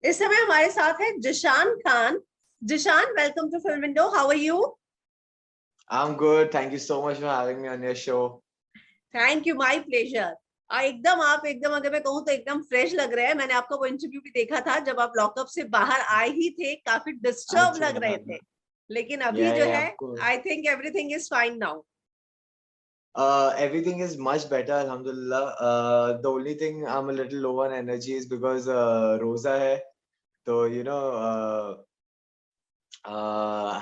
इस समय हमारे साथ है Zeeshan Khan. Zeeshan, welcome to film window. How are you? I'm good. Thank you so much for having me on your show. Thank you, my pleasure. एकदम आप एकदम, अगर मैं कहूँ तो एकदम फ्रेश लग रहे हैं. मैंने आपका वो इंटरव्यू भी देखा था जब आप लॉकअप से बाहर आए ही थे. काफी डिस्टर्ब लग रहे थे, लेकिन अभी जो Yeah, है of course. I think everything is fine now. Everything is much better, Alhamdulillah. The only thing I'm a little low on energy is because Rosa hai. So,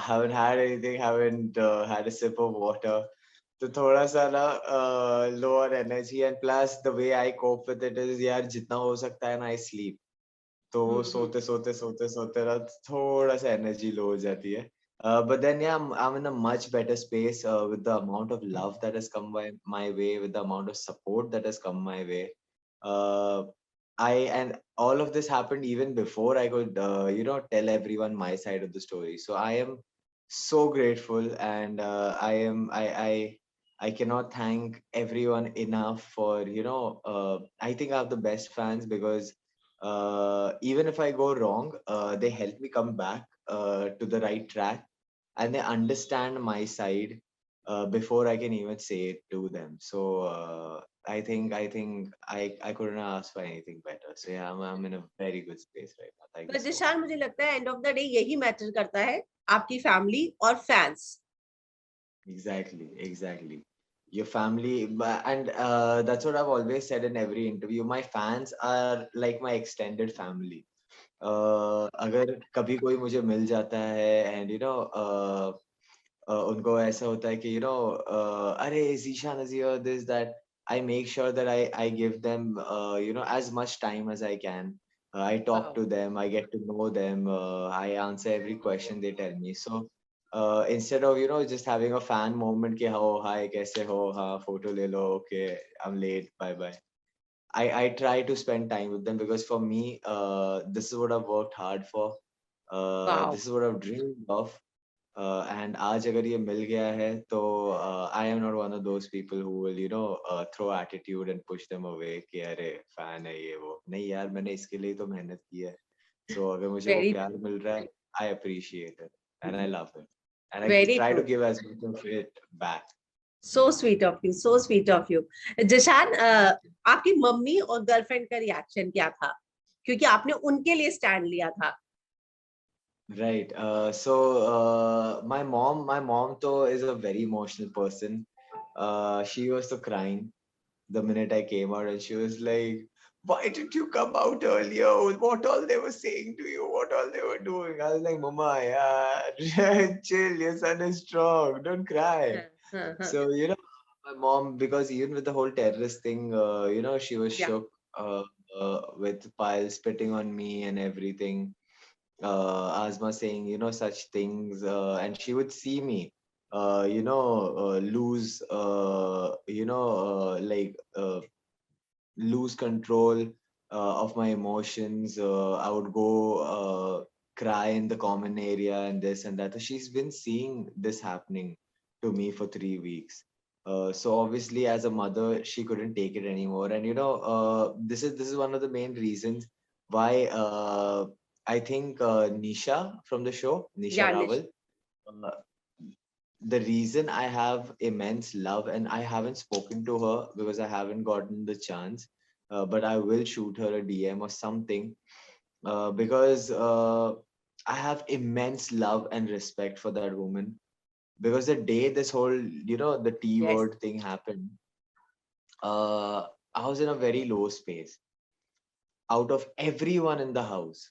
haven't had anything, haven't had a sip of water. तो थोड़ा सा ना low on energy, and plus the way I cope with it is यार जितना हो सकता है ना I sleep. तो सोते सोते सोते सोते ना थोड़ा सा energy low हो जाती है. But then yeah, I'm in a much better space with the amount of love that has come my way, with the amount of support that has come my way. Uh, and all of this happened even before I could tell everyone my side of the story. So I am so grateful, and I cannot thank everyone enough for I think I have the best fans because even if I go wrong, they help me come back to the right track, and they understand my side before I can even say it to them. So I couldn't ask for anything better. So yeah, I'm in a very good space right now. Thank you तो so Zeeshan, much. मुझे लगता है end of the day यही matter करता है, आपकी family और fans. Exactly. Your family, and that's what I've always said in every interview. My fans are like my extended family. अगर कभी कोई मुझे मिल जाता है and उनको ऐसा होता है कि अरे Zeeshan is here, this that, I make sure that I give them as much time as I can. I talk to them, I get to know them, I answer every question they tell me. So instead of just having a fan moment कि oh hi कैसे हो, हाँ photo ले लो, okay I'm late, bye bye. I try to spend time with them because for me, this is what I've worked hard for. This is what I've dreamed of. And आज अगर ये मिल गया है तो I am not one of those people who will throw attitude and push them away कि अरे fan है ये वो. नहीं यार, मैंने इसके लिए तो मेहनत की है. So अगर मुझे वो वेरी प्यार मिल रहा है, I appreciate it and I love it. And I very try true. to give as much of it back. So sweet of you, so sweet of you. Zeeshan, आपकी मम्मी और गर्लफ्रेंड का reaction क्या था, क्योंकि आपने उनके लिए स्टैंड लिया था. Right. My mom though is a very emotional person. She was so crying the minute I came out, and she was like, "Why did you come out earlier? What all they were saying to you? What all they were doing?" I was like, "Mama, yeah, chill. Your son is strong. Don't cry." हाँ, हाँ, हाँ. So my mom, because even with the whole terrorist thing, she was Yeah. shook with Pyle spitting on me and everything. Asma saying, such things, and she would see me, lose, lose control of my emotions. I would go cry in the common area and this and that. So she's been seeing this happening to me for 3 weeks. So obviously, as a mother, she couldn't take it anymore. And this is one of the main reasons why I think Nisha from the show, Nisha Yeah, Nish. Rawal, uh, the reason I have immense love, and I haven't spoken to her because I haven't gotten the chance, but I will shoot her a DM or something because I have immense love and respect for that woman. Because the day this whole, the T Yes. word thing happened, I was in a very low space. Out of everyone in the house,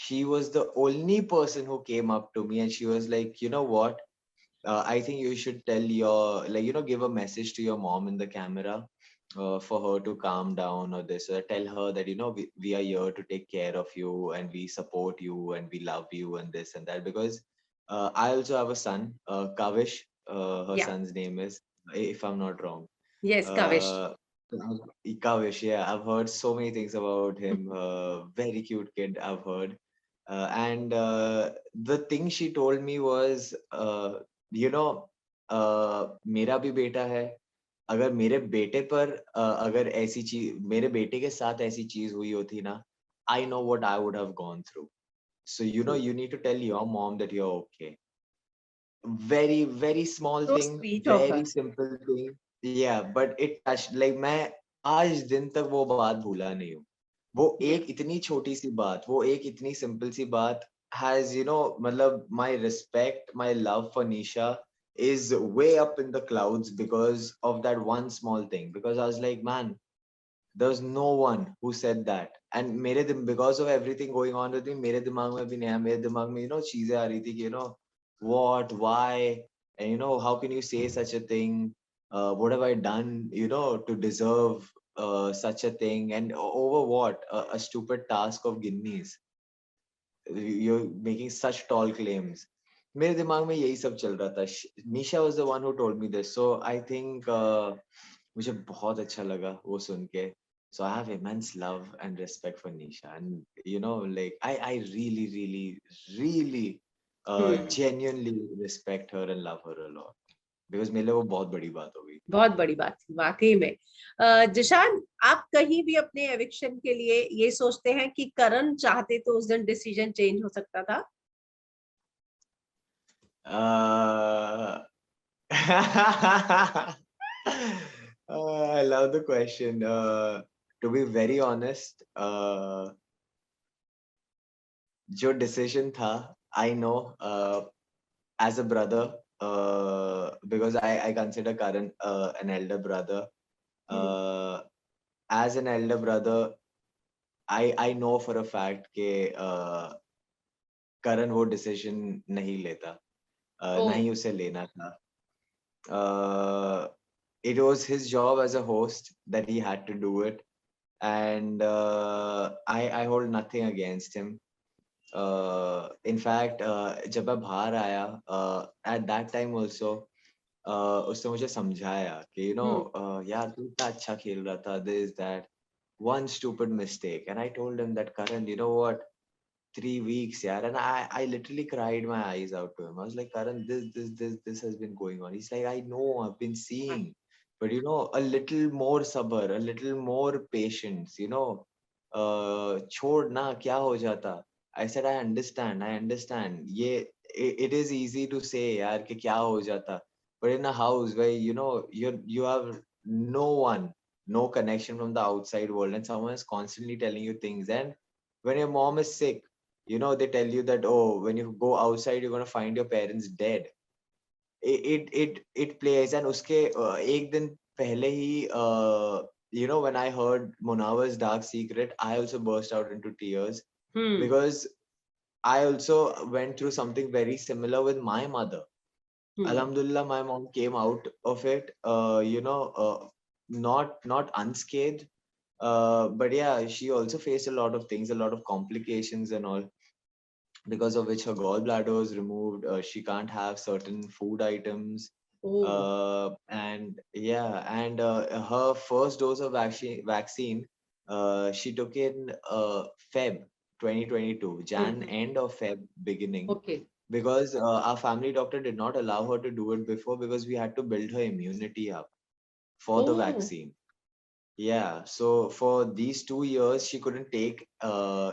she was the only person who came up to me and she was like, you know what? I think you should tell your, give a message to your mom in the camera for her to calm down or this. Tell her that, we are here to take care of you and we support you and we love you and this and that. Because I also have a son, Kavish, her Yeah. son's name is, if I'm not wrong. Yes, Kavish. Uh, Kavish, yeah, I've heard so many things about him. Very cute kid, I've heard. And the thing she told me was, मेरा भी बेटा है. अगर मेरे बेटे पर अगर ऐसी चीज मेरे बेटे के साथ ऐसी चीज हुई होती ना, I know what I would have gone through. So, you need to tell your mom that you're okay. Very, very small So thing, sweet of her. very simple thing. Yeah, but it touched, like मैं आज दिन तक वो बात भूला नहीं हूँ. वो Yeah. एक इतनी छोटी सी बात, वो एक इतनी simple सी बात has, मतलब my respect, my love for Nisha is way up in the clouds because of that one small thing. Because I was like, man, there's no one who said that. And because of everything going on with me, मेरे दिमाग में भी नहीं आया. मेरे दिमाग में, चीजें आ रही थी कि, what, why, and how can you say such a thing? What have I done, to deserve such a thing? And over what? A stupid task of guineas. You're making such tall claims. मेरे दिमाग में यही सब चल रहा था. Nisha was the one who told me this. So I think मुझे बहुत अच्छा लगा वो सुन के. So I have immense love and respect for Nisha, and like I really, really, really genuinely respect her and love her a lot because मेरे लिए वो बहुत बड़ी बात हो गई. बहुत बड़ी बात थी वाकई में। जिशान, आप कहीं भी अपने एविक्शन के लिए ये सोचते हैं कि करण चाहते तो उस दिन डिसीजन चेंज हो सकता था? I love the question. To be very honest, जो decision था, I know as a brother, because I consider Karan an elder brother. As an elder brother, I know for a fact कि Karan वो decision नहीं लेता, नहीं उसे लेना था. It was his job as a host that he had to do it, and I hold nothing against him. In fact, जब मैं बाहर आया, at that time also, उसने मुझे समझाया कि यार तू इतना अच्छा खेल रहा था, this that, one stupid mistake, and I told him that, Karan, you know what, 3 weeks, yeah. And I literally cried my eyes out to him. I was like, Karan, this has been going on. He's like, I know, I've been seeing, but a little more sabr, a little more patience, छोड़ ना क्या हो जाता. I said, I understand. It is easy to say, यार कि क्या हो जाता. But in a house where, you have no one, no connection from the outside world, and someone is constantly telling you things. And when your mom is sick, they tell you that, oh, when you go outside you're going to find your parents dead. It plays. And uske ek din pehle hi, when I heard Munawar's dark secret, I also burst out into tears because I also went through something very similar with my mother. Alhamdulillah, my mom came out of it, not unscathed, but yeah, she also faced a lot of things, a lot of complications and all, because of which her gallbladder was removed. She can't have certain food items. And yeah, and her first dose of vaccine, she took in Feb 2022, Jan end of Feb beginning. Okay. Because our family doctor did not allow her to do it before because we had to build her immunity up for the vaccine. Yeah, so for these 2 years, she couldn't take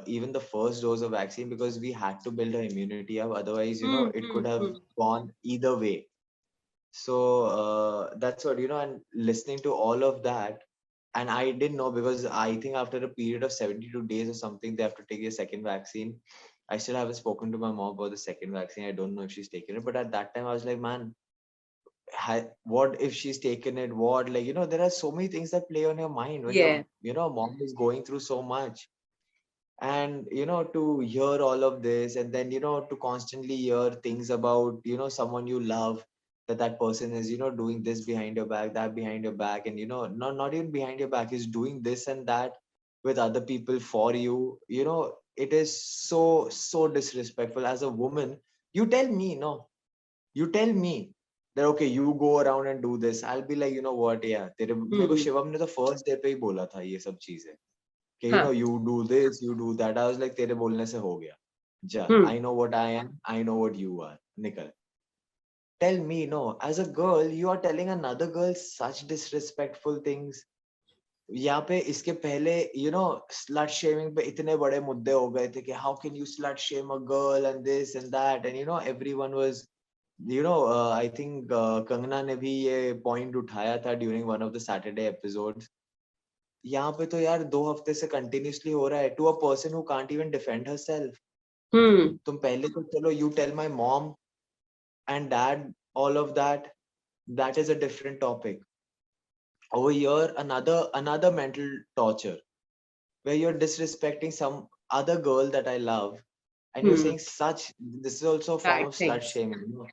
even the first dose of vaccine because we had to build her immunity up. Otherwise, it could have gone either way. So that's what, and listening to all of that, and I didn't know because I think after a period of 72 days or something, they have to take a second vaccine. I still haven't spoken to my mom about the second vaccine. I don't know if she's taken it, but at that time, I was like, man, what if she's taken it, what, like, there are so many things that play on your mind when your mom is going through so much. And to hear all of this, and then to constantly hear things about someone you love, that person is doing this behind your back, that behind your back, and not even behind your back, is doing this and that with other people for you. It is so disrespectful. As a woman, you tell me, you tell me that, okay, you go around and do this. I'll be like, you know what, yeah, तेरे मेरे को शिवम ने तो first day पे ही बोला था ये सब चीजें कि you do this, you do that. I was like, तेरे बोलने से हो गया, जा, I know what I am, I know what you are, निकल. Tell me, no, as a girl, you are telling another girl such disrespectful things. यहाँ पे इसके पहले slut shaming पे इतने बड़े मुद्दे हो गए थे कि how can you slut shame a girl and this and that, and everyone was I think Kangana ने भी ये point उठाया था during one of the Saturday episodes. यहाँ पे तो यार 2 हफ्ते से continuously हो रहा है to a person who can't even defend herself. तुम पहले तो चलो you tell my mom and dad all of that, that is a different topic. Over here another mental torture where you're disrespecting some other girl that I love, and you're saying such, this is also a form Bad of slut things. shaming.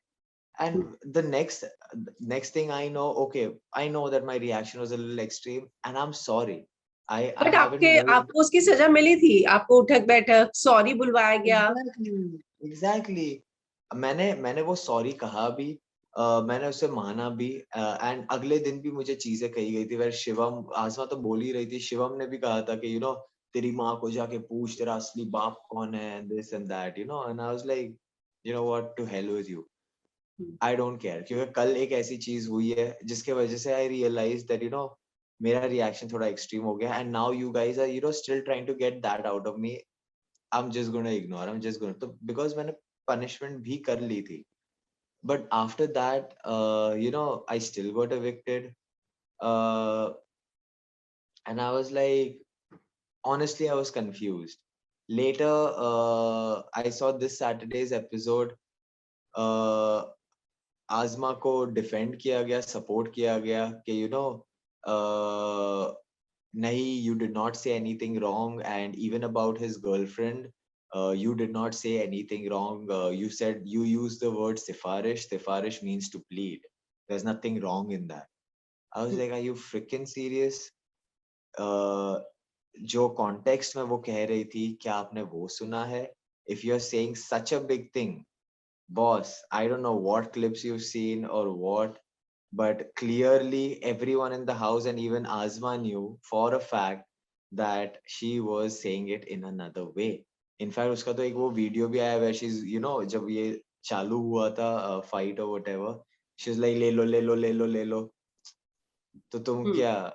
And the next thing I know, okay, I know that my reaction was a little extreme, and I'm sorry. I but haven't आपके moved. आपको उसकी सजा मिली थी, आपको उठक बैठक sorry बुलवाया गया. Exactly. मैंने वो सॉरी कहा भी, मैंने उसे माना भी, एंड अगले दिन भी मुझे चीजें कही गई थी. वह शिवम, आसमा तो बोल ही रही थी, शिवम ने भी कहा था कि तेरी माँ को जाके पूछ तेरा असली बाप कौन है, and this and that, and I was like, what, to hell with you. I don't care, क्योंकि कल एक ऐसी चीज हुई है जिसके वजह से I realized that मेरा रिएक्शन थोड़ा एक्सट्रीम हो गया, and now you guys are still trying to get that out of me. I'm just gonna ignore. I'm just gonna, तो because मैंने punishment भी कर ली थी. But after that, I still got evicted. Uh, and I was like, honestly, I was confused. Later, I saw this Saturday's episode. Uh, आजमा को defend किया गया, support किया गया कि nahi, you did not say anything wrong, and even about his girlfriend, you did not say anything wrong. You said, you used the word sifarish. Sifarish means to plead. There's nothing wrong in that. I was like, are you freaking serious? जो context में वो कह रही थी, क्या आपने वो सुना है? If you're saying such a big thing, boss, I don't know what clips you've seen or what, but clearly everyone in the house and even Azma knew for a fact that she was saying it in another way. In fact, उसका तो एक वो video भी आया where she's, जब ये चालू हुआ था fight or whatever, she's like, ले लो ले लो ले लो ले लो, तो तुम क्या,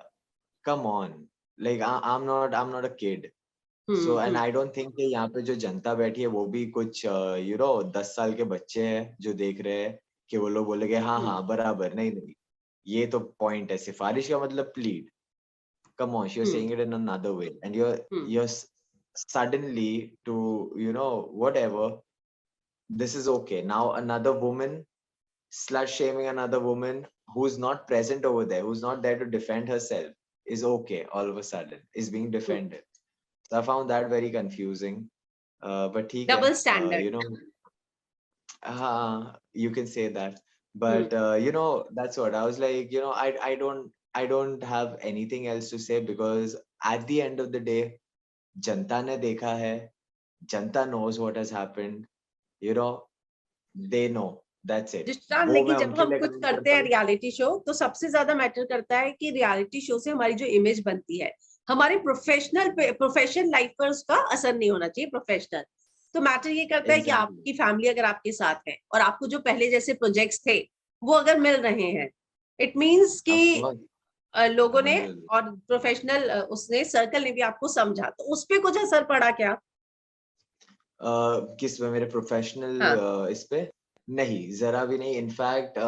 come on, like I'm not a kid. So and I don't think कि यहाँ पे जो जनता बैठी है वो भी कुछ 10 साल के बच्चे हैं जो देख रहे हैं कि वो लोग बोलेंगे हाँ हाँ बराबर, नहीं नहीं, ये तो पॉइंट है, सिफारिश का मतलब plead. Come on, you're saying it in another way, and you're suddenly to whatever, this is okay. Now another woman slut shaming another woman who's not present over there, who's not there to defend herself, is okay all of a sudden, is being defended. So I found that very confusing. But ठीक है, double standard. you can say that. But that's what I was like. I don't have anything else to say, because at the end of the day, जनता ने देखा है, जनता knows what has happened. They know. That's it. Zeeshan, वो लेकिन मैं जब उनके हम लिए कुछ काम करते करता हैं हूँ. रियलिटी शो, तो सबसे ज्यादा मैटर करता है कि रियलिटी शो से हमारी जो इमेज बनती है, हमारे प्रोफेशनल लाइफ पर उसका असर नहीं होना चाहिए. प्रोफेशनल तो मैटर ये करता है कि Exactly. आपकी फैमिली अगर आपके साथ है और आपको जो पहले जैसे प्रोजेक्ट्स थे वो अगर मिल रहे हैं, इट मीन्स कि Of course. लोगों ने बिल्कुल. और प्रोफेशनल उसने सर्कल ने भी आपको समझा, तो उस पर कुछ असर पड़ा क्या? किस में, मेरे प्रोफेशनल हाँ. इस पे नहीं, जरा भी नहीं. In fact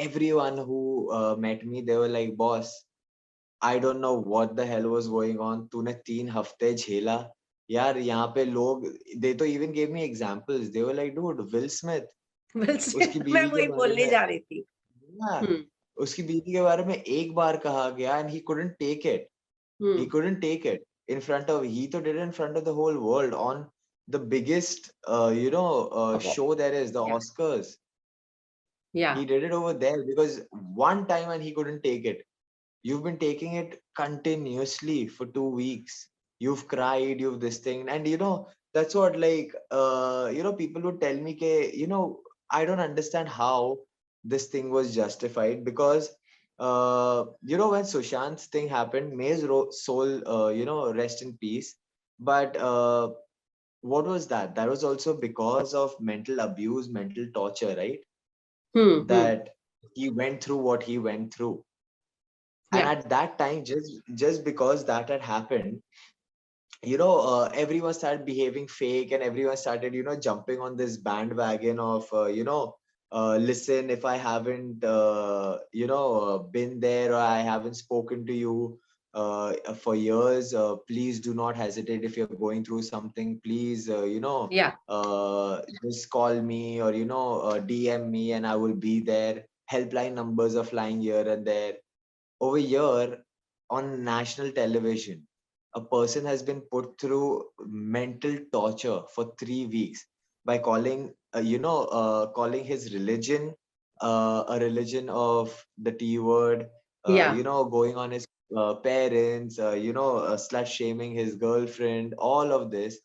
everyone who met me, they were like, boss, I don't know what the hell was going on. तूने 3 हफ्ते झेला यार. यहाँ पे लोग, they तो even gave me examples. They were like, dude, Will Smith, उसकी मैं बीवी के वही बारे बोलने में, जा रही थी. हाँ, उसकी बीवी के बारे में एक बार कहा गया, and he couldn't take it. He couldn't take it in front of, he तो did it in front of the whole world on the biggest show there is, the Oscars. He did it over there because one time and he couldn't take it. You've been taking it continuously for 2 weeks. You've cried, you've this thing, and that's what, like, people would tell me ke, I don't understand how this thing was justified, because when Sushant's thing happened, may his soul rest in peace, but what was that? That was also because of mental abuse, mental torture, right? That he went through what he went through. And at that time, just because that had happened, everyone started behaving fake, and everyone started, jumping on this bandwagon of, listen, if I haven't, been there, or I haven't spoken to you for years, please do not hesitate. If you're going through something, please, just call me, or, DM me, and I will be there. Helpline numbers are flying here and there. Over here on national television, a person has been put through mental torture for 3 weeks by calling, calling his religion a religion of the T word, going on his parents, slut shaming his girlfriend, all of this.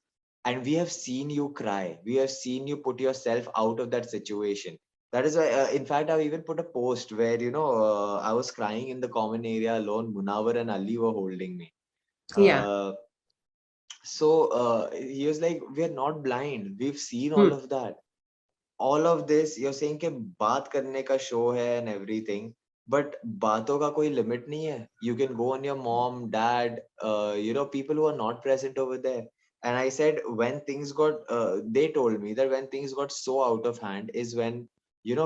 And we have seen you cry. We have seen you put yourself out of that situation. That is why, in fact, I've even put a post where, I was crying in the common area alone. Munawar and Ali were holding me. Uh, so he was like, "We are not blind. We've seen all of that. All of this, you're saying कि बात करने का show है and everything, but बातों का कोई limit नहीं है. You can go on your mom, dad, people who are not present over there." And I said, when things got, they told me that when things got so out of hand is when,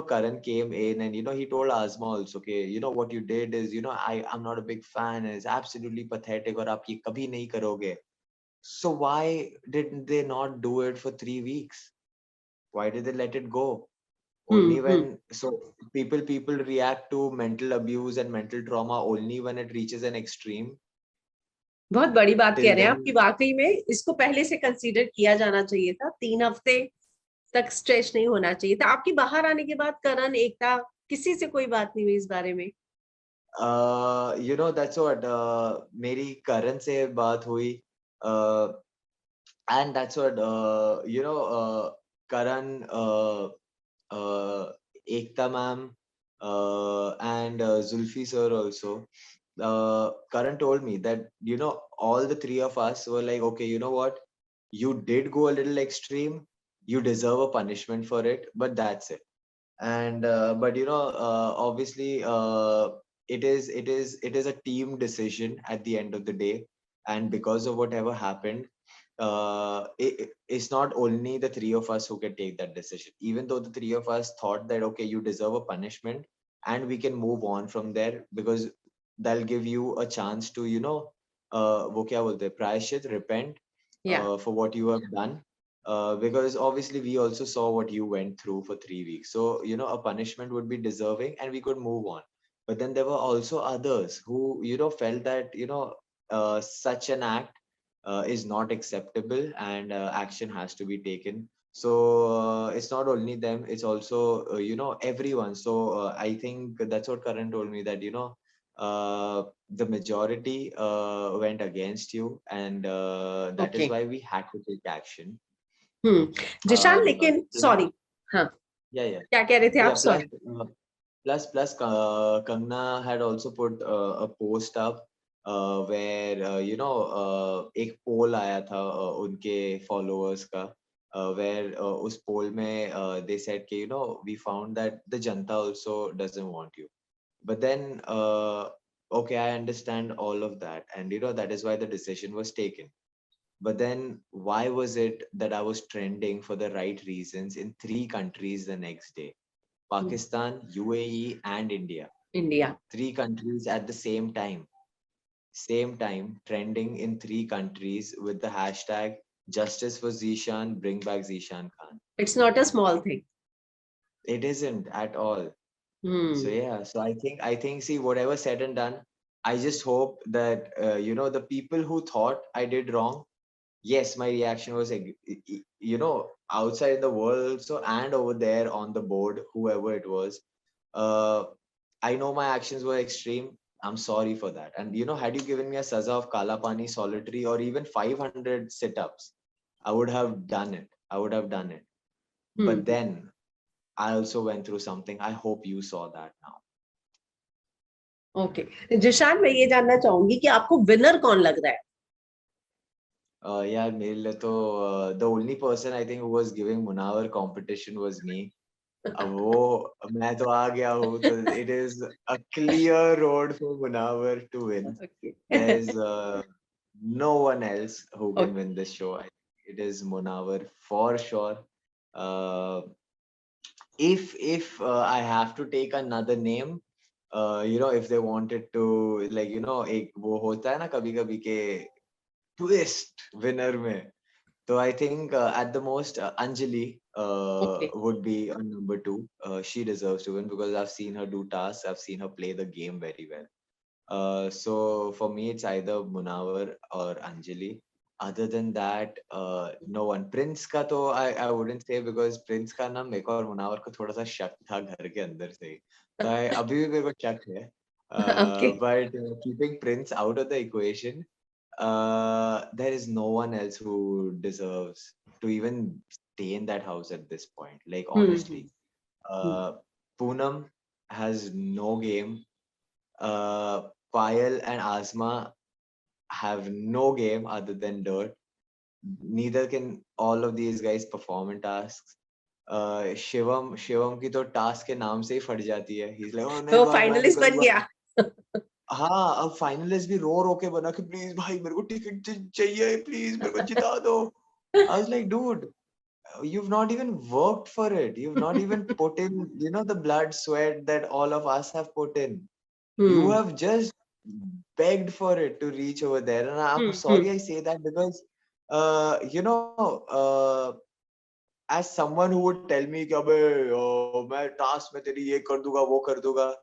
Karan came in, and, he told Azma also, okay, what you did is, I'm not a big fan, and it's absolutely pathetic, और आप ये कभी नहीं करोगे. So why didn't they not do it for 3 weeks? Why did they let it go? Only when, so people react to mental abuse and mental trauma only when it reaches an extreme. बहुत बड़ी बात Till कह रहे हैं then, आप कि वाकई में इसको पहले से कंसीडर किया जाना चाहिए था. 3 हफ्ते तक स्ट्रेच नहीं होना चाहिए था. आपकी बाहर आने के बाद करण, एकता, किसी से कोई बात नहीं हुई इस बारे में? that's what, मेरी करण से बात हुई, and that's what, Karan, Ekta ma'am, and Zulfi sir also. Karan told me that, all the three of us were like, okay, you know what? You did go a little extreme. You deserve a punishment for it, but that's it. And but obviously, it is a team decision at the end of the day, and because of whatever happened, it's not only the three of us who can take that decision. Even though the three of us thought that, okay, you deserve a punishment, and we can move on from there, because that'll give you a chance to, वो क्या बोलते हैं, प्रायश्चित, repent for what you have done. Because obviously we also saw what you went through for 3 weeks. So, a punishment would be deserving, and we could move on. But then there were also others who, felt that, such an act is not acceptable, and action has to be taken. So it's not only them, it's also, everyone. So I think that's what Karan told me, that, the majority went against you, and that is why we had to take action. Zeeshan, लेकिन sorry, हाँ, क्या कह रहे थे आप? Sorry. Plus, Kangna had also put a post up where, एक poll आया था उनके followers का, where उस poll में they said कि, we found that the Janta also doesn't want you. But then, okay, I understand all of that, and, that is why the decision was taken. But then, why was it that I was trending for the right reasons in 3 countries the next day? Pakistan, UAE, and India. India. 3 countries at the same time. Same time, trending in 3 countries with the hashtag Justice for Zeeshan, bring back Zeeshan Khan. It's not a small thing. It isn't at all. So yeah, so I think, see, whatever said and done, I just hope that, the people who thought I did wrong, yes, my reaction was, outside the world also, and over there on the board, whoever it was, I know my actions were extreme. I'm sorry for that. And, had you given me a saza of Kala Pani, solitary, or even 500 sit-ups, I would have done it. But then I also went through something. I hope you saw that now. Okay. Zeeshan, मैं ये जानना चाहूंगी कि आपको winner कौन लग रहा है? Yeah, मेरे लिए तो the only person I think who was giving Munawar competition was me. अब वो मैं तो आ गया हूँ, तो it is a clear road for Munawar to win. Okay. There's no one else who can Okay. win this show. It is Munawar for sure. Uh, if I have to take another name, if they wanted to, like, एक वो होता है ना कभी कभी के twist winner में, so I think at the most Anjali Okay. would be on number two. She deserves to win because I've seen her do tasks. I've seen her play the game very well. So for me, it's either Munawar or Anjali. Other than that, no one. Prince का तो I wouldn't say because Prince का ना मेरे को और मुनावर को थोड़ा सा शक था घर के अंदर से ही. तो अभी भी मेरे को शक है. Okay. But keeping Prince out of the equation, there is no one else who deserves to even stay in that house at this point. Like honestly, Hmm. Poonam has no game. Payal and Asma have no game other than dirt. Neither can all of these guys perform in tasks. Shivam की तो task के नाम से ही फट जाती है. He's like, oh नहीं तो भाई मैं नहीं फाइनलिस्ट बन करूंगा. गया. हाँ, अब फाइनलिस्ट भी रो के बना कि प्लीज भाई मेरे को टिकट चाहिए, प्लीज मेरे को जिता दो. I was like, dude, you've not even worked for it. You've not even put in, the blood, sweat that all of us have put in. You Hmm. have just begged for it to reach over there. And I'm Hmm. sorry I say that because, as someone who would tell me कि अबे मैं task में तेरी ये कर दूंगा वो कर दूंगा,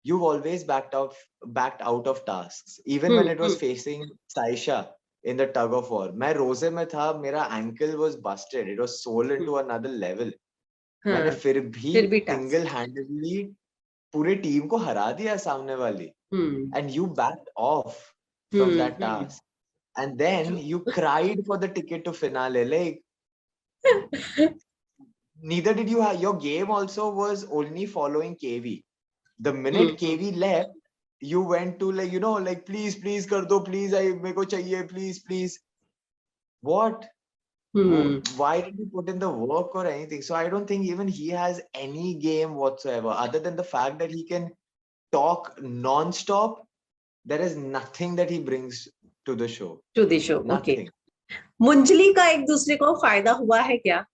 you've always backed out of tasks. Even when it was Hmm. facing Saisha in the tug of war, मैं रोजे में था, मेरा ankle was busted. It was swollen to another level. मैंने हाँ, फिर भी फिर भी टास्क. single handedly पूरे टीम को हरा दिया सामने वाली. Hmm. And you backed off from Hmm. that task. And then you cried for the ticket to finale. Like, neither did you have, your game also was only following KV. The minute Hmm. KV left, you went to like please kar do, please, मेरे को चाहिए, please. What? Hmm. Why did you put in the work or anything? So I don't think even he has any game whatsoever, other than the fact that he can talk non-stop. There is nothing that he brings to the show. To the show. Okay. Nothing. मुंजली का एक दूसरे को फायदा हुआ है क्या,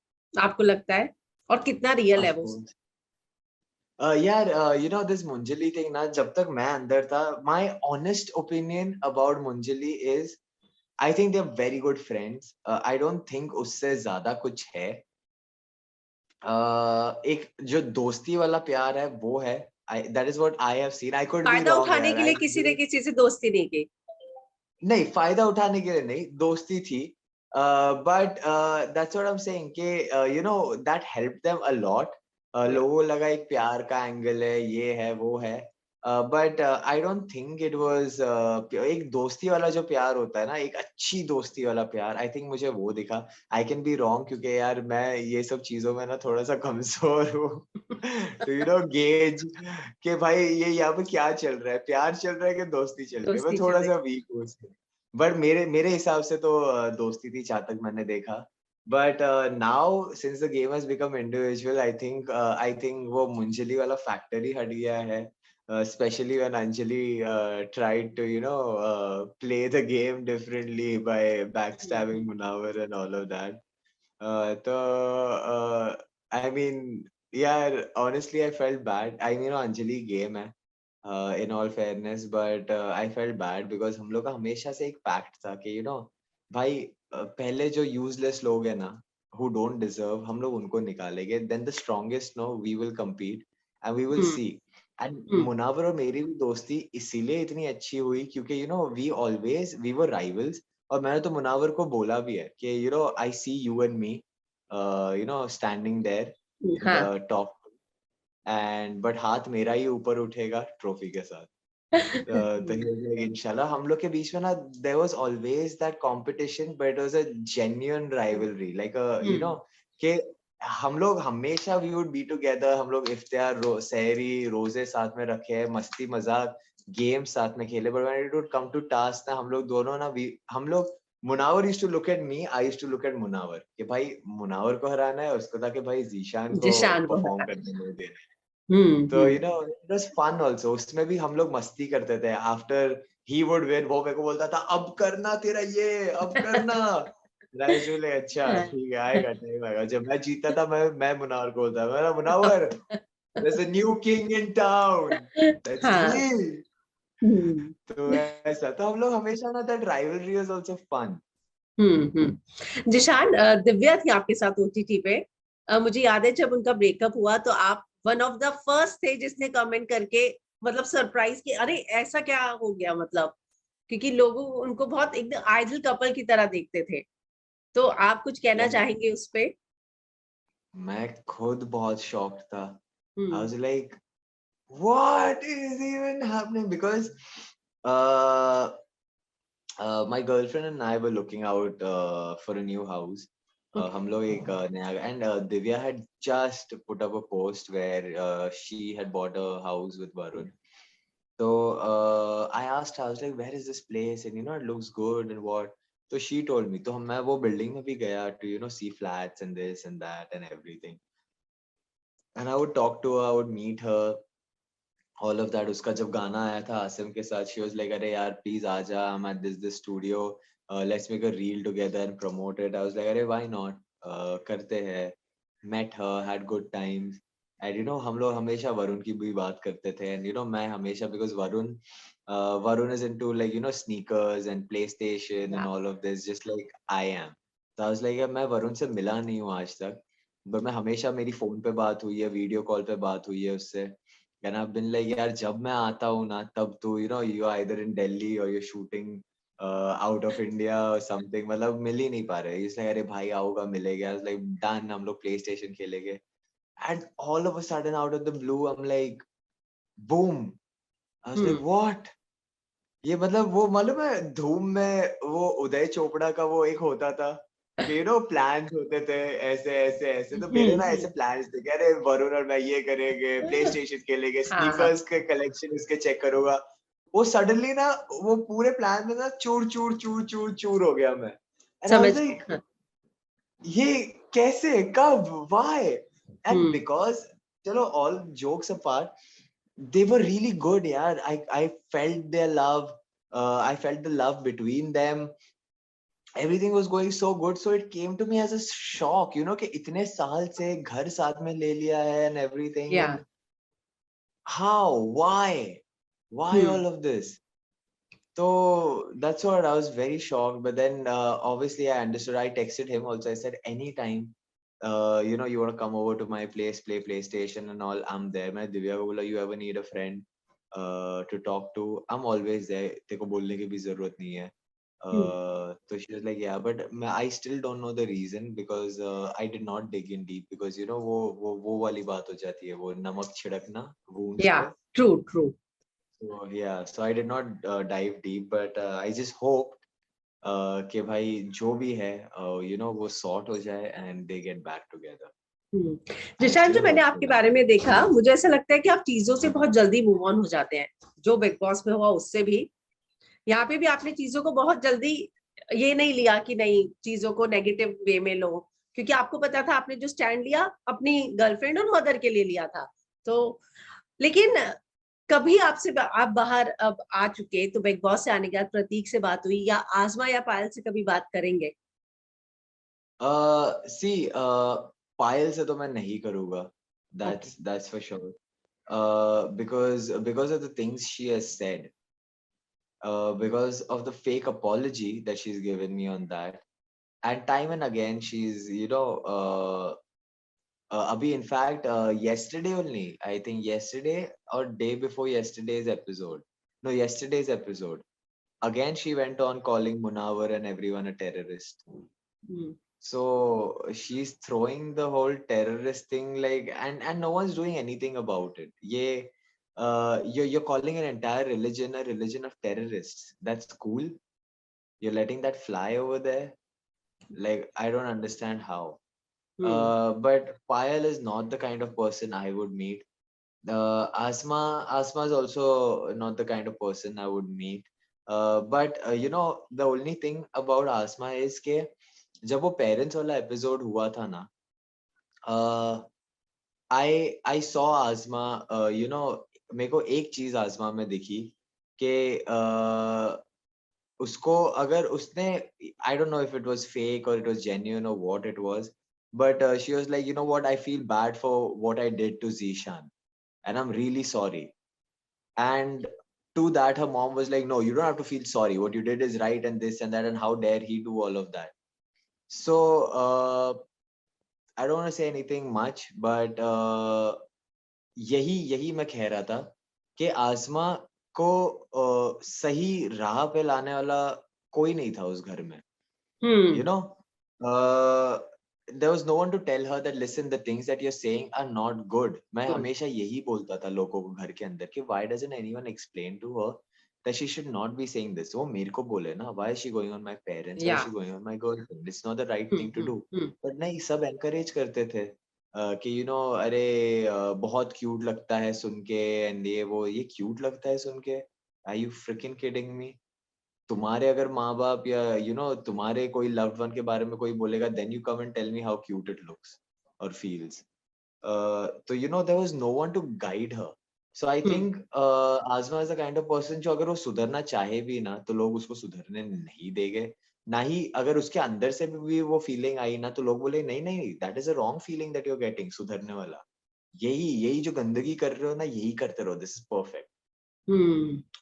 आपको लगता है, और कितना रियल है Of वो? course. यार, this Munjali thing ना, जब तक मैं अंदर था, my honest opinion about Munjali is I think they're very good friends. I don't think उससे ज्यादा कुछ है. एक जो दोस्ती वाला प्यार है वो है. That is what I have seen. I could be फायदा wrong उठाने यार. के लिए किसी ने किसी से दोस्ती नहीं की. नहीं, फायदा उठाने के लिए नहीं, दोस्ती थी. But that's what I'm saying कि that helped them a lot. लोगों को लगा एक प्यार का एंगल है, ये है वो है. But I don't think it was एक दोस्ती वाला जो प्यार होता है ना, एक अच्छी दोस्ती वाला प्यार, I think मुझे वो दिखा. I can be wrong क्योंकि यार मैं ये सब चीजों में ना थोड़ा सा कमजोर हूँ. To gauge कि भाई ये यहाँ पे क्या चल रहा है, प्यार चल रहा है कि दोस्ती चल रही है. मैं दोस्ती चल थोड़ा रही. सा वीक हूँ उसमें. बट मेरे हिसाब से तो दोस्ती थी जहाँ तक मैंने देखा. But now since the game has become individual, I think वो मुंजली वाला फैक्टर ही हट गया है. Especially when Anjali tried to play the game differently by backstabbing Munawar and all of that. So I mean, yeah, honestly I felt bad. I mean, Anjali game है, in all fairness, but I felt bad because हम लोग का हमेशा से एक fact था कि भाई, पहले जो यूजलेस लोग हैं ना, who don't deserve, हम लोग उनको निकालेंगे. Then the strongest, no, we will compete and we will see. And Munawar और मेरी भी दोस्ती इसीलिए इतनी अच्छी हुई क्योंकि we were rivals. और मैंने तो मुनावर को बोला भी है कि I see you and me standing there in हाँ. the top, but हाथ मेरा ही ऊपर उठेगा ट्रॉफी के साथ. तो he was like, इंशाल्लाह. हम लोग के बीच में ना there was always that competition, but it was a genuine rivalry, like कि हम लोग हमेशा we would be together. हम लोग इफ्तियार, सहरी, रोजे साथ में रखे, मस्ती मजाक, गेम साथ में खेले. But when it would come to task ना, हम लोग दोनों ना हम लोग Munawar used to look at me, I used to look at Munawar कि भाई मुनावर को हराना है, उसको था कि भाई जीशान को जिशान को परफॉर्म हराना करने नहीं देना। तो हम्म it was fun also, उसमें भी हम लोग मस्ती करते थे। After he would win, वो मेरे को बोलता था अब करना तेरा ये, अब करना। And I used to be like, अच्छा ठीक है, आएगा टाइम आएगा। जब मैं जीता था, मैं मुनावर को बोलता था, मेरा Munawar, there's a new king in town, let's हाँ deal। हम्म तो ऐसा तो हम लोग हमेशा ना, that rivalry was also fun। Zeeshan, Divya थी आपके साथ ओटीटी पे। मुझे याद है जब उनका ब्रेकअप हुआ तो आप वन ऑफ द फर्स्ट थे जिसने कमेंट करके मतलब सरप्राइज कि अरे ऐसा क्या हो गया, मतलब क्योंकि लोग उनको बहुत एकदम आइडल कपल की तरह देखते थे। तो आप कुछ कहना यार चाहेंगे उस पे? मैं खुद बहुत शॉक्ड था। I hmm was like, what is even happening? Because uh, my girlfriend and I were looking out for a new house. हम लोग एक नया, and Divya had just put up a post where she had bought a house with Varun. So I asked her, I was like, where is this place? And it looks good and what. So she told me. तो मैं वो building में भी गया to see flats and this and that and everything. And I would talk to her, I would meet her, all of that. उसका जब गाना आया था आसिम के साथ, she was like, अरे यार please आजा, I'm at this studio, let's make a reel together and promote it. I was like, अरे why not, करते हैं। Met her, had good times, and हम लोग हमेशा वरुण की भी बात करते थे, and मैं हमेशा, because Varun is into like sneakers and PlayStation and all of this, just like I am. So I was like, मैं वरुण से मिला नहीं हूँ आज तक, but मैं हमेशा, मेरी फोन पे बात हुई है, वीडियो कॉल पे बात हुई है उससे। And I've been like, यार जब मैं आता हूँ ना, तब तो you are either in Delhi or you're shooting out of India or something, मतलब मिल ही नहीं पा रहे। He's like, अरे भाई आओगा मिलेगा। I was like, done, हम लोग PlayStation खेलेंगे। And all of a sudden, out of the blue, I'm like, boom. I was like, what? ये मतलब वो मालूम है धूम में वो उदय चोपड़ा का वो एक होता था कि प्लान्स होते थे ऐसे ऐसे ऐसे, तो मेरे ना ऐसे प्लान्स थे कि अरे वरुण और मैं ये करेंगे, प्ले स्टेशन खेलेंगे, हाँ स्नीकर्स के कलेक्शन उसके चेक करूंगा। वो सडनली ना, वो पूरे प्लान में ना चूर चूर चूर चूर चूर हो गया मैं। एंड आई समझ वाज लाइक, ये कैसे, कब, व्हाई? एंड बिकॉज, चलो all jokes apart, they were really good, yeah. I felt their love. I felt the love between them. Everything was going so good, so it came to me as a shock, कि इतने साल से घर साथ में ले लिया है and everything, या and how, why all of this? So that's what I was very shocked. But then obviously I understood. I texted him also. I said, anytime you want to come over to my place, play PlayStation and all, I'm there. मैं दिव्या को बोला, you ever need a friend to talk to, I'm always there. तेरे को बोलने की भी जरूरत नहीं है। So she was like, yeah, but I still don't know the reason, because I did not dig in deep, because वो वाली बात हो जाती है, वो नमक छिड़कना wounds या पे। True true. So yeah, so I did not dive deep, but I just hope कि भाई जो भी है वो sort हो जाए and they get back together. I'm Zeeshan, जो still मैंने hopeful आपके of बारे it. में देखा, मुझे ऐसा लगता है कि आप चीजों से बहुत जल्दी मूव ऑन हो जाते हैं। जो बिग बॉस में हुआ उससे भी, यहाँ पे भी आपने चीजों को बहुत जल्दी ये नहीं लिया कि नहीं चीजों को नेगेटिव वे में लो, क्योंकि आपको पता था आपने जो स्टैंड लिया अपनी गर्लफ्रेंड और मदर के लिए लिया था। तो लेकिन कभी आपसे आप बाहर अब आ चुके, तो बिग बॉस से आने के बाद प्रतीक से बात हुई या आजमा या पायल से कभी बात करेंगे? See, पायल से तो मैं नहीं करूँगा, okay that's for sure. Because of the things she has said, because of the fake apology that she's given me on that, and time and again she's abhi, in fact, yesterday only, I think yesterday or day before yesterday's episode, no, yesterday's episode, again she went on calling Munawar and everyone a terrorist. So she's throwing the whole terrorist thing, like, and no one's doing anything about it. Yeah, you're calling an entire religion a religion of terrorists. That's cool. You're letting that fly over there. Like, I don't understand how. But Payal is not the kind of person I would meet. Asma is also not the kind of person I would meet. But you know, the only thing about Asma is कि जब वो parents वाला episode हुआ था ना, I saw Asma, you know, मेरे को एक चीज आसमा में दिखी कि उसको अगर उसने, I don't know if it was fake or it was genuine or what it was, but she was like, you know what, I feel bad for what I did to Zeeshan, and I'm really sorry. And to that, her mom was like, no, you don't have to feel sorry. What you did is right, and this and that, and how dare he do all of that. So I don't want to say anything much, but यही यही मैं कह रहा था कि आसमा को सही राह पे लाने वाला कोई नहीं था उस घर में. You know, there was no one to tell her that listen, the things that you're saying are not good. मैं हमेशा यही बोलता था लोगों को घर के अंदर कि why doesn't anyone explain to her that she should not be saying this. वो मेरे को बोले ना, why is she going on my parents, why is she going on my girlfriend, it's not the right thing to do. But नहीं, सब encourage करते थे कि you know, अरे बहुत cute लगता है सुन के, and ये cute लगता है सुन के, are you freaking kidding me? तुम्हारे अगर माँ बाप या you know तुम्हारे कोई loved one के बारे में कोई बोलेगा, then you come and tell me how cute it looks or feels. So you know, there was no one to guide her. So I think Azma is the kind of person जो अगर वो सुधरना चाहे भी ना, तो लोग उसको सुधरने नहीं देंगे. ना ही अगर उसके अंदर से भी वो फीलिंग आई ना, तो लोग बोले नहीं नहीं, that is a wrong feeling that you're getting, सुधरने वाला यही यही जो गंदगी कर रहे हो ना, यही करते रहो, this is perfect.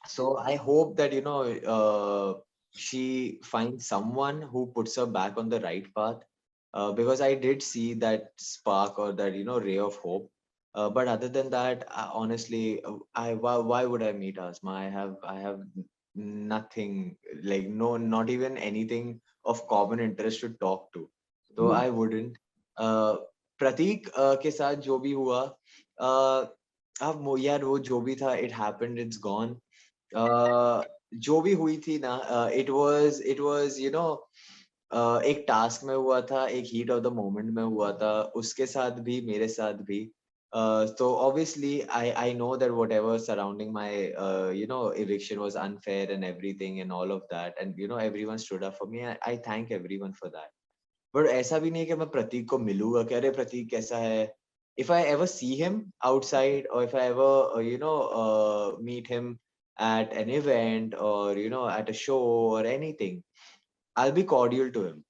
So I hope that you know she finds someone who puts her back on the right path, because I did see that spark or that you know ray of hope. But other than that, honestly, why would I meet Asma? I have nothing, like no, not even anything of common interest to talk to. So I wouldn't. प्रतीक के साथ जो भी हुआ, अब यार वो जो भी था, it happened, it's gone. जो भी हुई थी ना, it was you know एक टास्क में हुआ था, एक हीट ऑफ द मोमेंट में हुआ था, उसके साथ भी मेरे साथ भी. So obviously I know that whatever surrounding my you know eviction was unfair and everything and all of that, and you know everyone stood up for me. I thank everyone for that. But ऐसा भी नहीं है कि मैं प्रतीक को मिलूंगा कि अरे प्रतीक कैसा है. If I ever see him outside, or if I ever you know meet him at an event or you know at a show or anything, I'll be cordial to him.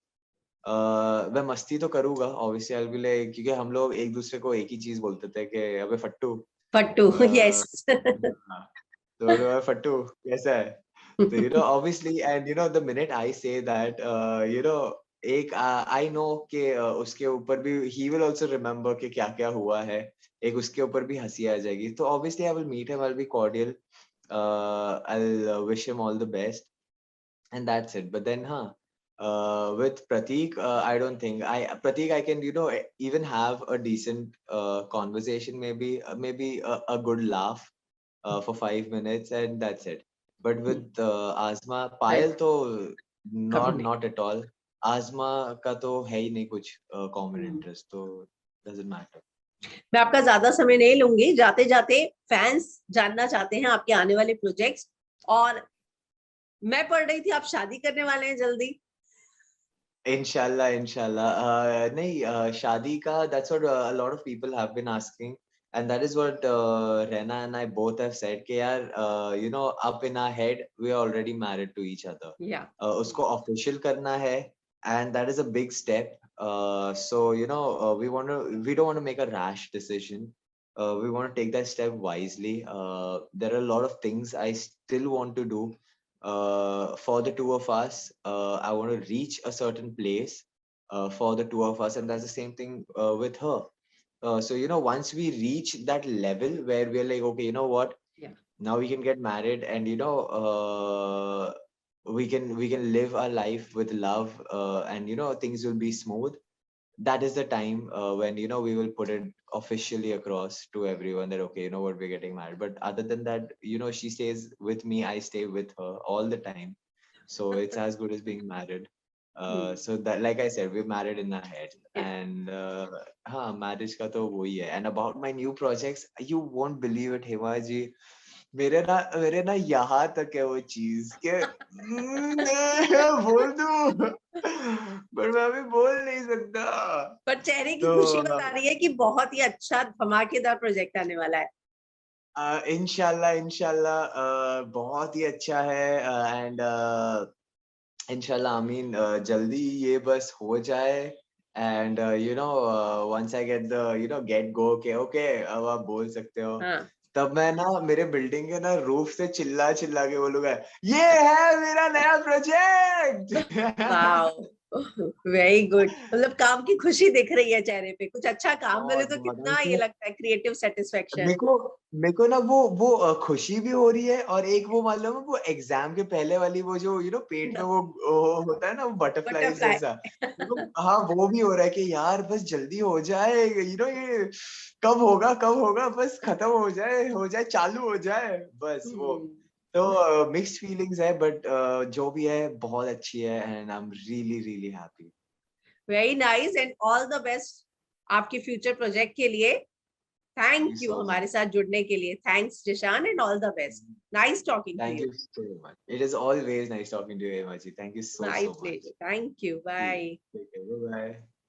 मैं मस्ती तो करूंगा obviously, I'll be like, क्योंकि हम लोग एक दूसरे को एक ही चीज बोलते थे कि अबे फट्टू फट्टू, yes. तो अबे फट्टू कैसा है. So you know obviously, and you know the minute I say that you know एक I know कि उसके ऊपर भी he will also remember कि क्या क्या हुआ है, एक उसके ऊपर भी हंसी आ जाएगी. तो obviously I will meet him, I'll be cordial, I'll wish him all the best, and that's it. But then with Prateek, I don't think Prateek I can you know even have a decent conversation, maybe a good laugh for 5 minutes, and that's it. But with Asma, Payal तो not at all. Asma का तो है ही नहीं कुछ common interest, तो doesn't matter. मैं आपका ज्यादा समय नहीं लूंगी. जाते जाते फैंस जानना चाहते हैं आपके आने वाले प्रोजेक्ट्स, और मैं पढ़ रही थी आप शादी करने वाले हैं जल्दी. Inshallah, नहीं शादी का, that's what a lot of people have been asking, and that is what Rena and I both have said कि यार you know up in our head we are already married to each other. Yeah. उसको official करना है, and that is a big step. So you know we don't want to make a rash decision. We want to take that step wisely. There are a lot of things I still want to do. For the two of us, I want to reach a certain place for the two of us, and that's the same thing with her. So you know, once we reach that level where we're like, okay, you know what? Yeah. Now we can get married, and you know, we can live our life with love, and you know, things will be smooth. That is the time when you know we will put it officially across to everyone that okay, you know what, we're getting married. But other than that, you know, she stays with me, I stay with her all the time, so it's as good as being married. So that, like I said, we're married in our head. And marriage ka to wohi hai. And about my new projects, you won't believe it, Hema ji. मेरे ना यहाँ तक है वो चीज के बोल दूं पर मैं अभी बोल नहीं सकता। पर चेहरे की तो खुशी बता रही है कि बहुत ही अच्छा धमाकेदार प्रोजेक्ट आने वाला है। इंशाल्लाह इंशाल्लाह बहुत ही अच्छा है एंड इंशाल्लाह आमीन जल्दी ये बस हो जाए and you know once I get the you know get go के ओके अब आप बोल सकते हो। हाँ। तब मैं ना मेरे बिल्डिंग के ना रूफ से चिल्ला चिल्ला के बोलूंगा ये है मेरा नया प्रोजेक्ट। Wow, very good. मतलब काम की खुशी दिख रही है चेहरे पे, कुछ अच्छा काम मिले बहुत तो कितना ये बहुत लगता है क्रिएटिव सेटिस्फेक्शन। मेरे को ना वो खुशी भी हो रही है और एक वो मालूम है वो एग्जाम के पहले वाली वो जो यू नो पेट में वो होता है ना वो बटरफ्लाई बटरफ्लाई। जैसा। हाँ वो भी हो रहा है कि यार बस जल्दी हो जाए यू नो ये कब होगा बस खत्म हो जाए चालू हो जाए बस वो। तो मिक्स्ड फीलिंग्स है बट जो भी है बहुत अच्छी है and I am really really happy. Very nice and all the best आपके फ्यूचर प्रोजेक्ट के लिए। Thank thank you you so हमारे मच। साथ जुड़ने के लिए। Thanks Zeeshan and all the best. Nice talking to Thank you. you so much. It is always nice talking to you, Emaji. Thank you so, my so much. Pleasure. Thank you, Please, bye. take care. Bye-bye.